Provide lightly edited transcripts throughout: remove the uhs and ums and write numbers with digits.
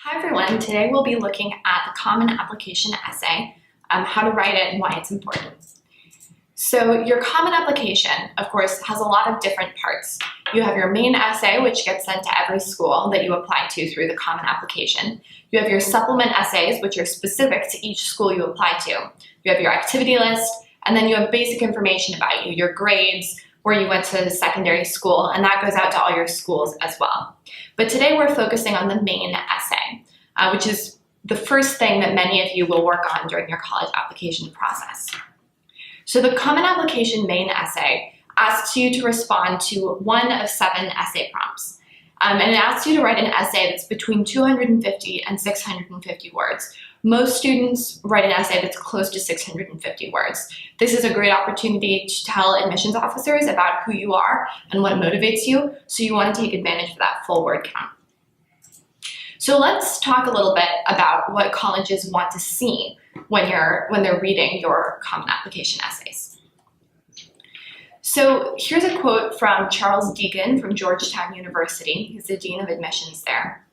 Hi everyone, today we'll be looking at the Common Application essay, how to write it and why it's important. So your Common Application, of course, has a lot of different parts. You have your main essay, which gets sent to every school that you apply to through the Common Application. You have your supplement essays, which are specific to each school you apply to. You have your activity list, and then you have basic information about you, your grades, where you went to secondary school, and that goes out to all your schools as well. But today we're focusing on the main essay, which is the first thing that many of you will work on during your college application process. So the Common Application main essay asks you to respond to one of 7 essay prompts. And it asks you to write an essay that's between 250 and 650 words. Most students write an essay that's close to 650 words. This is a great opportunity to tell admissions officers about who you are and what motivates you, so you want to take advantage of that full word count. So let's talk a little bit about what colleges want to see when they're reading your Common Application essays. So here's a quote from Charles Deacon from Georgetown University. He's the Dean of Admissions there.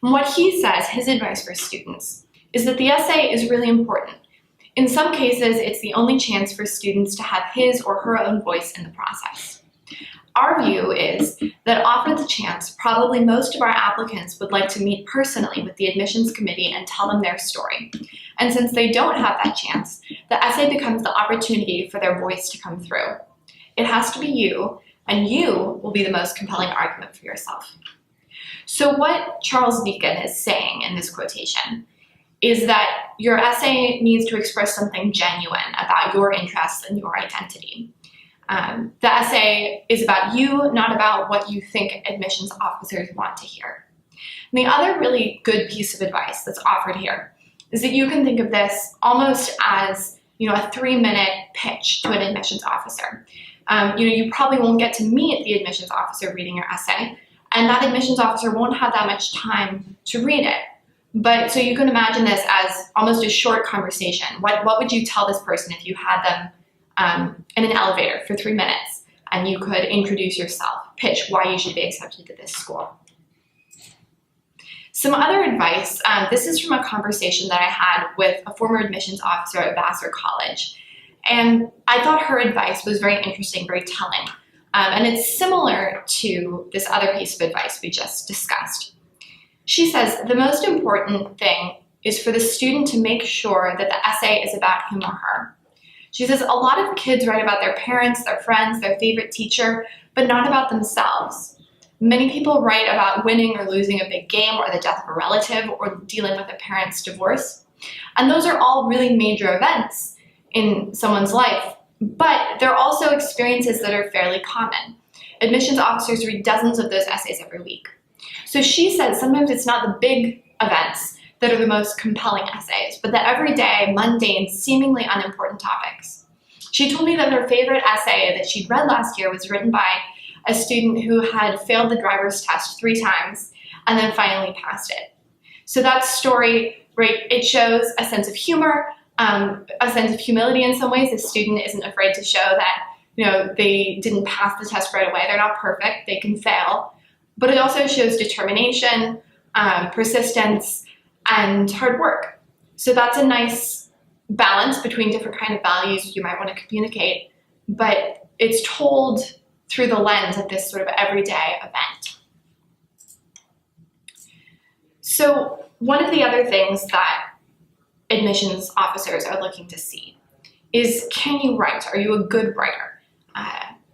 And what he says, his advice for students, is that the essay is really important. In some cases, it's the only chance for students to have his or her own voice in the process. Our view is that offered the chance, probably most of our applicants would like to meet personally with the admissions committee and tell them their story. And since they don't have that chance, the essay becomes the opportunity for their voice to come through. It has to be you, and you will be the most compelling argument for yourself. So what Charles Deacon is saying in this quotation is that your essay needs to express something genuine about your interests and your identity. The essay is about you, not about what you think admissions officers want to hear. And the other really good piece of advice that's offered here is that you can think of this almost as a 3-minute pitch to an admissions officer. You probably won't get to meet the admissions officer reading your essay, and that admissions officer won't have that much time to read it. But so you can imagine this as almost a short conversation. What would you tell this person if you had them in an elevator for 3 minutes and you could introduce yourself, pitch why you should be accepted to this school? Some other advice, this is from a conversation that I had with a former admissions officer at Vassar College. And I thought her advice was very interesting, very telling. And it's similar to this other piece of advice we just discussed. She says, the most important thing is for the student to make sure that the essay is about him or her. She says, a lot of kids write about their parents, their friends, their favorite teacher, but not about themselves. Many people write about winning or losing a big game or the death of a relative or dealing with a parent's divorce. And those are all really major events in someone's life, but they're also experiences that are fairly common. Admissions officers read dozens of those essays every week. So she said sometimes it's not the big events that are the most compelling essays, but the everyday, mundane, seemingly unimportant topics. She told me that her favorite essay that she'd read last year was written by a student who had failed the driver's test 3 times and then finally passed it. So that story, right, it shows a sense of humor, a sense of humility in some ways. The student isn't afraid to show that they didn't pass the test right away. They're not perfect, they can fail. But it also shows determination, persistence, and hard work. So that's a nice balance between different kind of values you might want to communicate, but it's told through the lens of this sort of everyday event. So one of the other things that admissions officers are looking to see is, can you write? Are you a good writer?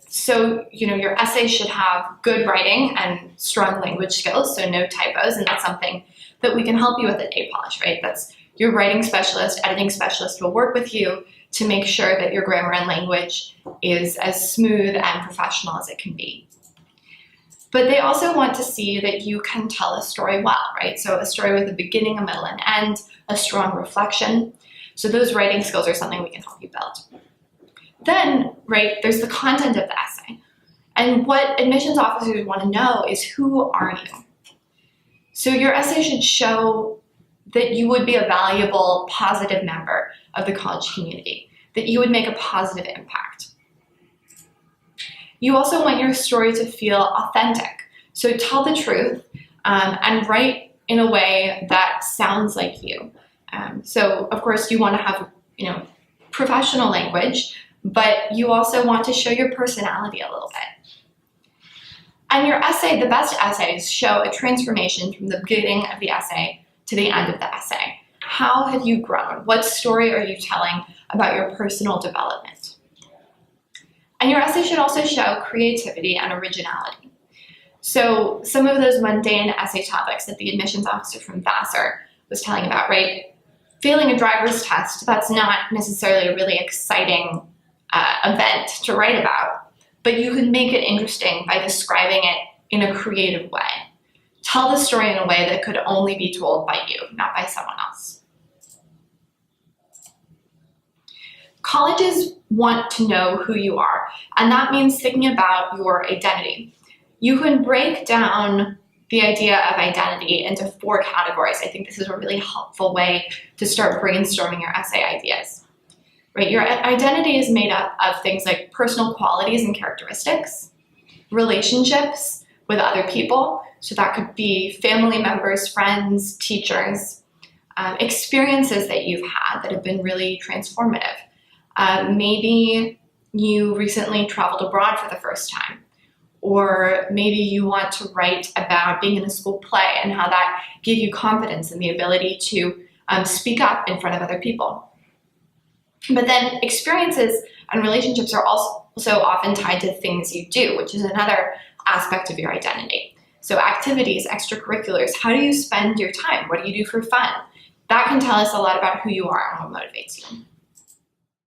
So your essay should have good writing and strong language skills, so no typos, and that's something that we can help you with at APolish, right? That's your writing specialist, editing specialist will work with you to make sure that your grammar and language is as smooth and professional as it can be. But they also want to see that you can tell a story well, right? So a story with a beginning, a middle, and end, a strong reflection. So those writing skills are something we can help you build. Then, right, there's the content of the essay. And what admissions officers want to know is, who are you? So your essay should show that you would be a valuable, positive member of the college community, that you would make a positive impact. You also want your story to feel authentic. So tell the truth and write in a way that sounds like you. So of course you want to have, professional language, but you also want to show your personality a little bit. And your essay, the best essays show a transformation from the beginning of the essay to the end of the essay. How have you grown? What story are you telling about your personal development? And your essay should also show creativity and originality. So some of those mundane essay topics that the admissions officer from Vassar was telling about, right? Failing a driver's test, that's not necessarily a really exciting event to write about, but you can make it interesting by describing it in a creative way. Tell the story in a way that could only be told by you, not by someone else. Colleges want to know who you are, and that means thinking about your identity. You can break down the idea of identity into 4 categories. I think this is a really helpful way to start brainstorming your essay ideas. Right? Your identity is made up of things like personal qualities and characteristics, relationships with other people, so that could be family members, friends, teachers, experiences that you've had that have been really transformative. Maybe you recently traveled abroad for the first time, or maybe you want to write about being in a school play and how that gave you confidence and the ability to speak up in front of other people. But then experiences and relationships are also often tied to things you do, which is another aspect of your identity. So activities, extracurriculars, how do you spend your time? What do you do for fun? That can tell us a lot about who you are and what motivates you.